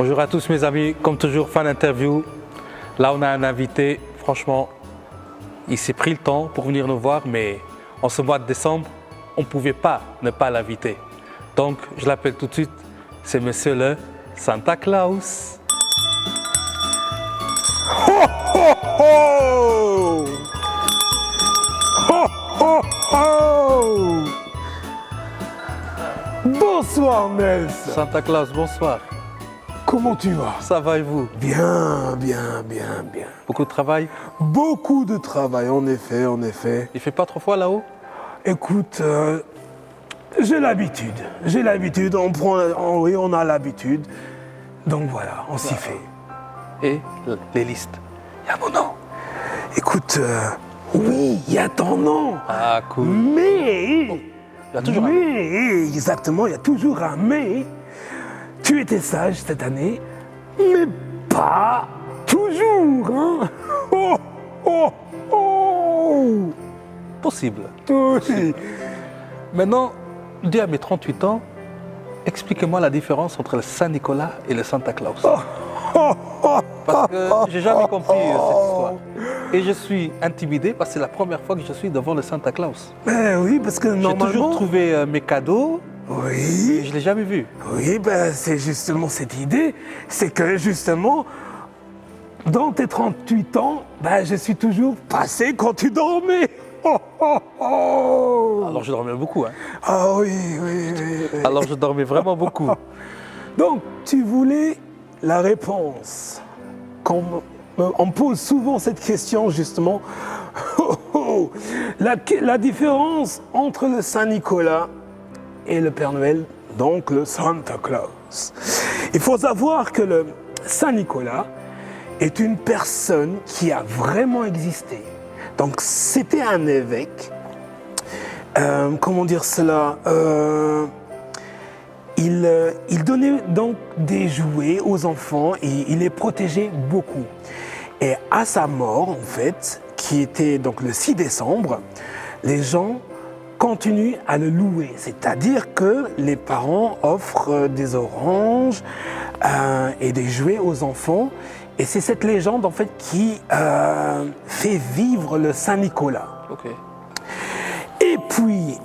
Bonjour à tous mes amis, comme toujours fin d'interview. Là on a un invité, franchement, il s'est pris le temps pour venir nous voir, mais en ce mois de décembre, on ne pouvait pas ne pas l'inviter. Donc je l'appelle tout de suite, c'est Monsieur le Santa Claus. Ho, ho, ho! Ho, ho, ho! Bonsoir Nelson. Santa Claus, bonsoir. Comment tu vas? Ça va et vous? Bien. Beaucoup de travail? Beaucoup de travail, en effet. Il fait pas trop froid là-haut? Écoute, j'ai l'habitude, on a l'habitude. Donc voilà, on s'y fait. Et les listes? Il y a mon nom. Écoute, oui, il y a ton nom. Ah cool. Mais, Il y a toujours un... exactement, il y a toujours un mais. Tu étais sage cette année, mais pas toujours, hein. Oh, oh, oh. Possible. Oui. Maintenant, dû à mes 38 ans, expliquez-moi la différence entre le Saint-Nicolas et le Santa Claus. Parce que j'ai jamais compris cette histoire. Et je suis intimidé parce que c'est la première fois que je suis devant le Santa Claus. Oui, parce que J'ai normalement... toujours trouvé mes cadeaux, Oui. et je ne l'ai jamais vu. Oui, ben, c'est justement cette idée. C'est que justement, dans tes 38 ans, ben, je suis toujours passé quand tu dormais. Oh, oh, oh. Alors je dormais beaucoup. Hein. Ah oui. Alors je dormais vraiment beaucoup. Donc, tu voulais la réponse. Quand on me pose souvent cette question, justement. La différence entre le Saint-Nicolas et le Père Noël, donc le Santa Claus. Il faut savoir que le Saint-Nicolas est une personne qui a vraiment existé. Donc c'était un évêque, comment dire cela, il donnait donc des jouets aux enfants et il les protégeait beaucoup. Et à sa mort, en fait, qui était donc le 6 décembre, les gens continuent à le louer. C'est-à-dire que les parents offrent des oranges et des jouets aux enfants. Et c'est cette légende, en fait, qui fait vivre le Saint-Nicolas. Ok. Et puis,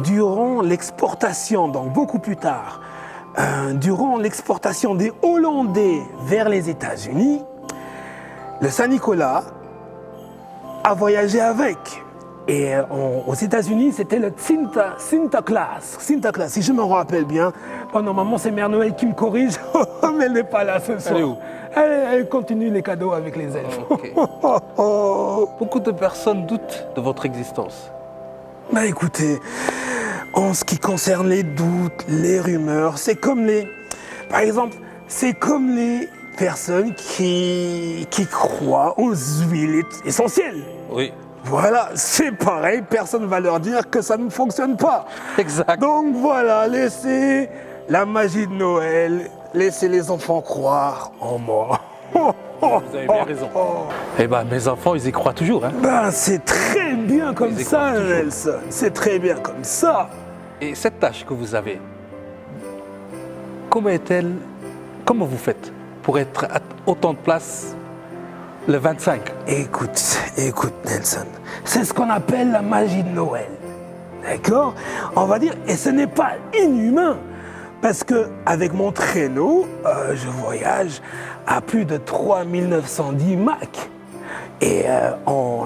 durant l'exportation, donc beaucoup plus tard, durant l'exportation des Hollandais vers les États-Unis, le Saint-Nicolas a voyagé avec. Et aux États-Unis, c'était le Sinterklaas. Si je me rappelle bien. Bon, normalement, c'est Mère Noël qui me corrige, mais elle n'est pas là ce soir. Elle est où? Elle continue les cadeaux avec les elfes. Okay. Beaucoup de personnes doutent de votre existence. Bah écoutez, en ce qui concerne les doutes, les rumeurs, c'est comme les... Par exemple, c'est comme les personnes qui croient aux huiles essentielles. Oui. Voilà, c'est pareil, personne ne va leur dire que ça ne fonctionne pas. Exact. Donc voilà, laissez la magie de Noël, laissez les enfants croire en moi. Vous avez bien raison. Eh ben, mes enfants, ils y croient toujours. Hein. Ben, c'est très bien comme Ils y ça, croient toujours. Nelson. C'est très bien comme ça. Et cette tâche que vous avez, comment est-elle? Comment vous faites pour être à autant de place le 25? Écoute, Nelson. C'est ce qu'on appelle la magie de Noël. D'accord? On va dire, et ce n'est pas inhumain. Parce que avec mon traîneau, je voyage à plus de 3910 Mach. Et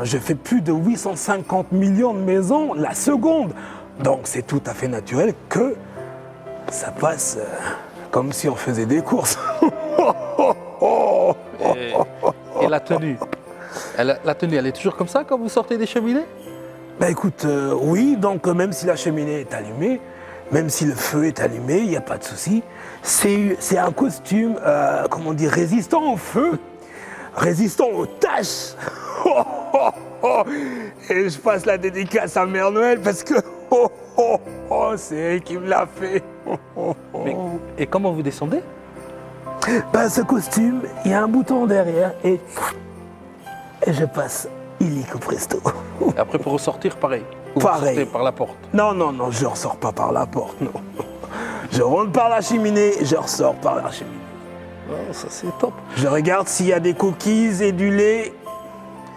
je fais plus de 850 millions de maisons la seconde. Donc c'est tout à fait naturel que ça passe comme si on faisait des courses. Et la tenue? La tenue, elle est toujours comme ça quand vous sortez des cheminées? Ben écoute, oui, donc même si la cheminée est allumée, même si le feu est allumé, il n'y a pas de souci. C'est un costume, comment dire, résistant au feu, résistant aux taches. Et je passe la dédicace à Mère Noël parce que c'est elle qui me l'a fait. Et comment vous descendez? Ben, ce costume, il y a un bouton derrière et je passe illico presto. Et après, pour ressortir, pareil. Vous Pareil. sortez par la porte. Non, je ne ressors pas par la porte, non. Je rentre par la cheminée, je ressors par la cheminée. Oh, ça c'est top. Je regarde s'il y a des cookies et du lait.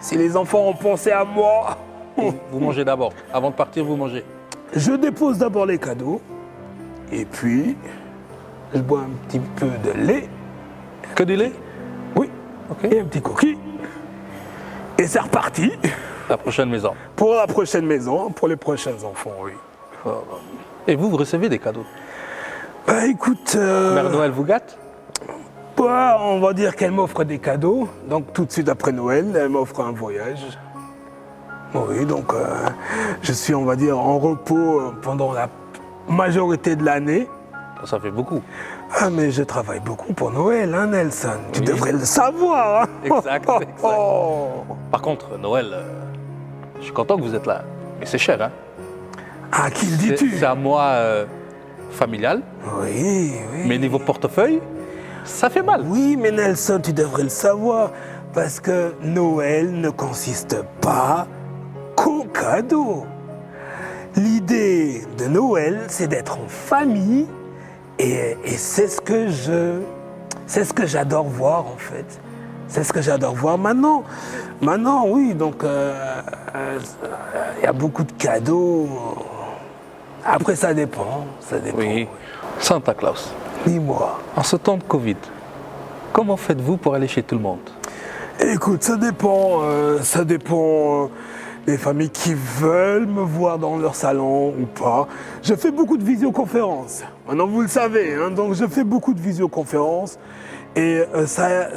Si les enfants ont pensé à moi. Vous mangez d'abord. Avant de partir, vous mangez. Je dépose d'abord les cadeaux. Et puis, je bois un petit peu de lait. Que du lait? Oui. Ok. Et un petit cookie. Et c'est reparti. La prochaine maison. Pour la prochaine maison, pour les prochains enfants, oui. Et vous recevez des cadeaux? Bah écoute, Mère Noël vous gâte? bah, on va dire qu'elle m'offre des cadeaux. Donc tout de suite après Noël, elle m'offre un voyage. Oui, donc je suis, on va dire, en repos pendant la majorité de l'année. Ça fait beaucoup. Ah mais je travaille beaucoup pour Noël, hein Nelson. Tu devrais le savoir. Hein. Exact, exact. Oh. Par contre, Noël, je suis content que vous êtes là. Mais c'est cher, hein? Ah, qui le dis-tu? C'est à moi familial. Oui, oui. Mais niveau portefeuille, ça fait mal. Oui, mais Nelson, tu devrais le savoir. Parce que Noël ne consiste pas qu'aux cadeaux. L'idée de Noël, c'est d'être en famille. Et c'est ce que j'adore voir en fait. C'est ce que j'adore voir maintenant. Maintenant, oui, donc il y a beaucoup de cadeaux. Après, ça dépend. Ça dépend. Oui. Santa Claus, Dis-moi. en ce temps de Covid, comment faites-vous pour aller chez tout le monde? Écoute, ça dépend. Ça dépend des familles qui veulent me voir dans leur salon ou pas. Je fais beaucoup de visioconférences. Maintenant, vous le savez, hein, donc je fais beaucoup de visioconférences et ça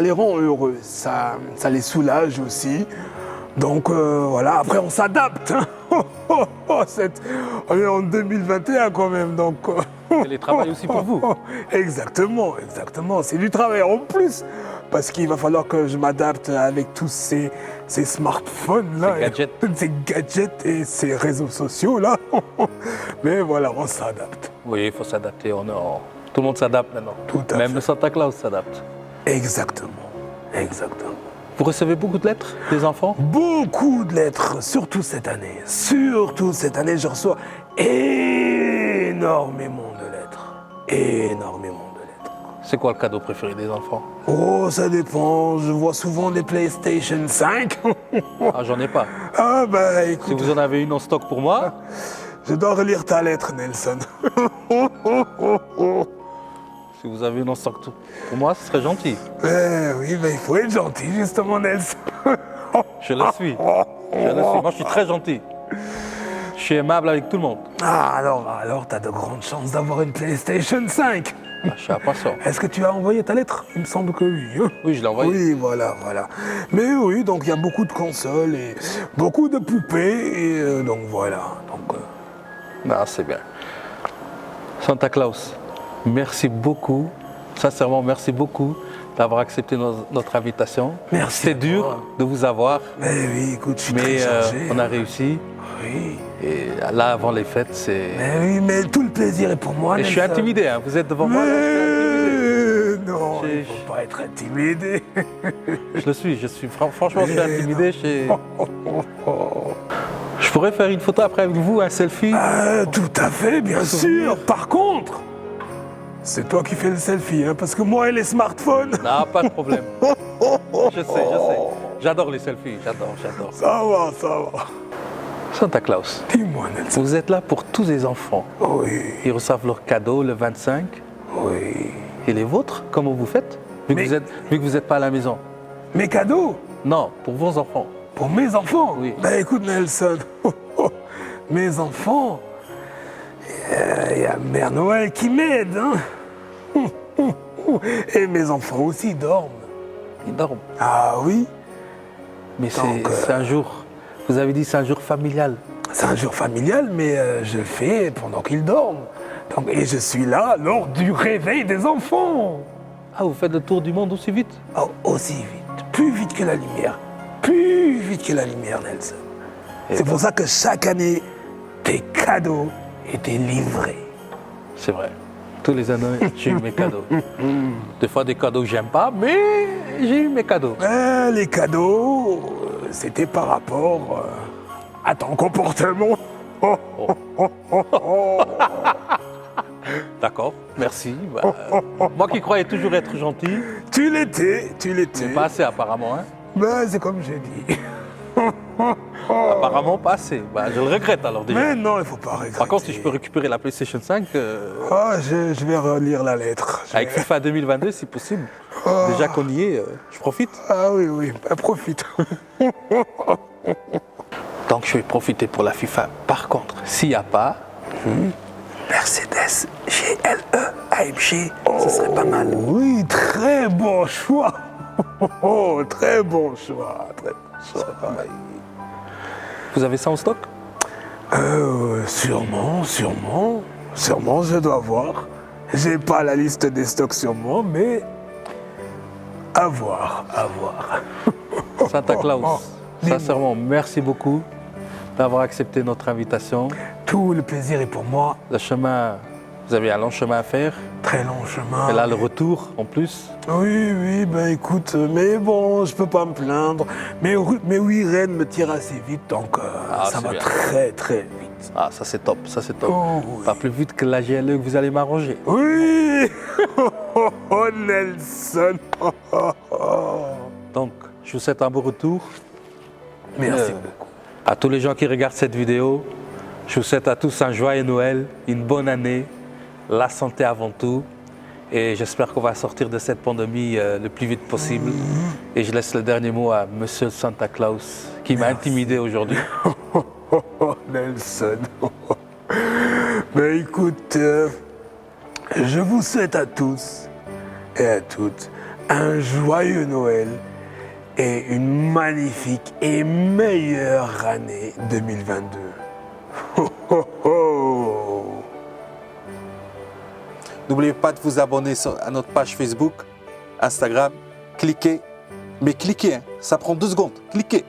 les rend heureux, ça les soulage aussi. Donc voilà, après on s'adapte. Hein. On est en 2021 quand même, donc... Télétravail aussi pour vous. Exactement, exactement. C'est du travail en plus. Parce qu'il va falloir que je m'adapte avec tous ces smartphones-là. Ces gadgets. Ces gadgets et ces réseaux sociaux-là. Mais voilà, on s'adapte. Oui, il faut s'adapter. Tout le monde s'adapte maintenant. Tout à Même fait. le Santa Claus s'adapte. Exactement. Exactement. Vous recevez beaucoup de lettres des enfants? Beaucoup de lettres, surtout cette année. Surtout cette année, je reçois énormément de lettres. Énormément de lettres. C'est quoi le cadeau préféré des enfants? Oh, ça dépend. Je vois souvent des PlayStation 5. Ah, j'en ai pas. Ah bah Si écoute, vous en avez une en stock pour moi, je dois relire ta lettre, Nelson. si vous avez une en stock pour moi, ce serait gentil. Oui, mais il faut être gentil, justement, Nelson. Je le suis. Je le suis. Moi, je suis très gentil. Je suis aimable avec tout le monde. Ah, alors t'as de grandes chances d'avoir une PlayStation 5. Ah, je suis impatient. Est-ce que tu as envoyé ta lettre? Il me semble que oui. Hein. Oui, je l'ai envoyé. Oui, voilà. Mais oui, donc il y a beaucoup de consoles et beaucoup de poupées, et donc voilà. Donc, Ah, c'est bien. Santa Claus, merci beaucoup. Sincèrement, merci beaucoup d'avoir accepté notre invitation. Merci C'est à dur toi. de vous avoir, mais oui, écoute, je suis mais très chargé. on a réussi. Oui. Et là, avant les fêtes, c'est... Mais oui, mais tout le plaisir est pour moi, Et je suis Nelson. intimidé, hein. Vous êtes devant moi, là, je suis intimidé. Non, il ne J'ai- faut pas être intimidé. Je le suis, franchement, je suis intimidé. Je pourrais faire une photo après avec vous, un selfie. Tout à fait, bien sûr. Par contre, c'est toi qui fais le selfie, hein, parce que moi et les smartphones, Non, pas de problème. Je sais. J'adore les selfies, j'adore. ça va. Santa Claus, Dis-moi, Nelson. vous êtes là pour tous les enfants. Oui, Ils reçoivent leurs cadeaux le 25. oui. Et les vôtres, comment vous faites vu que vous n'êtes pas à la maison? Mes cadeaux Non, pour vos enfants. pour mes enfants. Oui. Ben écoute, Nelson, mes enfants, il y a Mère Noël qui m'aide, hein. Et mes enfants aussi dorment. Ils dorment. Ah oui, Mais Donc, c'est un jour, vous avez dit c'est un jour familial. c'est un jour familial, mais je le fais pendant qu'ils dorment. Donc, et je suis là lors du réveil des enfants. Ah, vous faites le tour du monde aussi vite? Oh, aussi vite, plus vite que la lumière. Plus vite que la lumière, Nelson. C'est pour ça que chaque année, tes cadeaux étaient livrés. C'est vrai. Tous les années, j'ai eu mes cadeaux. Des fois, des cadeaux que j'aime pas, mais j'ai eu mes cadeaux. Les cadeaux, c'était par rapport à ton comportement. D'accord, merci. Bah, moi qui croyais toujours être gentil, Tu l'étais, mais pas assez apparemment. Hein. Ben, c'est comme j'ai dit. Apparemment pas assez. Bah, je le regrette alors déjà. Mais non, il faut pas regretter. Par contre, si je peux récupérer la PlayStation 5, Ah, je vais relire la lettre. avec FIFA 2022 si possible, déjà qu'on y est, je profite. Ah oui, oui, ben, profite. Donc je vais profiter pour la FIFA. Par contre, s'il n'y a pas, Mercedes GLE AMG, ce serait pas mal. Oui, très bon choix. Oh, très bon choix. Très bon choix. vous avez ça en stock? Sûrement, je dois voir. J'ai pas la liste des stocks sur moi, mais à voir. Santa Claus, sincèrement, merci beaucoup d'avoir accepté notre invitation. Tout le plaisir est pour moi. Le chemin, vous avez un long chemin à faire. Très long chemin. Et là, le retour en plus. Oui, ben écoute, mais bon, je peux pas me plaindre. Mais oui, Rennes me tire assez vite, donc ça c'est va bien. très très vite. Ah, ça c'est top, ça c'est top. Oh, oui. Pas plus vite que la GLE que vous allez m'arranger. Oui. Oh, Nelson. Donc, je vous souhaite un beau retour. Merci Euh, beaucoup. À tous les gens qui regardent cette vidéo, je vous souhaite à tous un joyeux Noël, une bonne année, la santé avant tout. Et j'espère qu'on va sortir de cette pandémie le plus vite possible. Et je laisse le dernier mot à Monsieur Santa Claus, qui m'a intimidé aujourd'hui. Oh, Nelson. Ben écoute, je vous souhaite à tous et à toutes un joyeux Noël et une magnifique et meilleure année 2022. Ho, ho, ho. N'oubliez pas de vous abonner à notre page Facebook, Instagram. Cliquez, mais cliquez, hein, ça prend 2 secondes. Cliquez.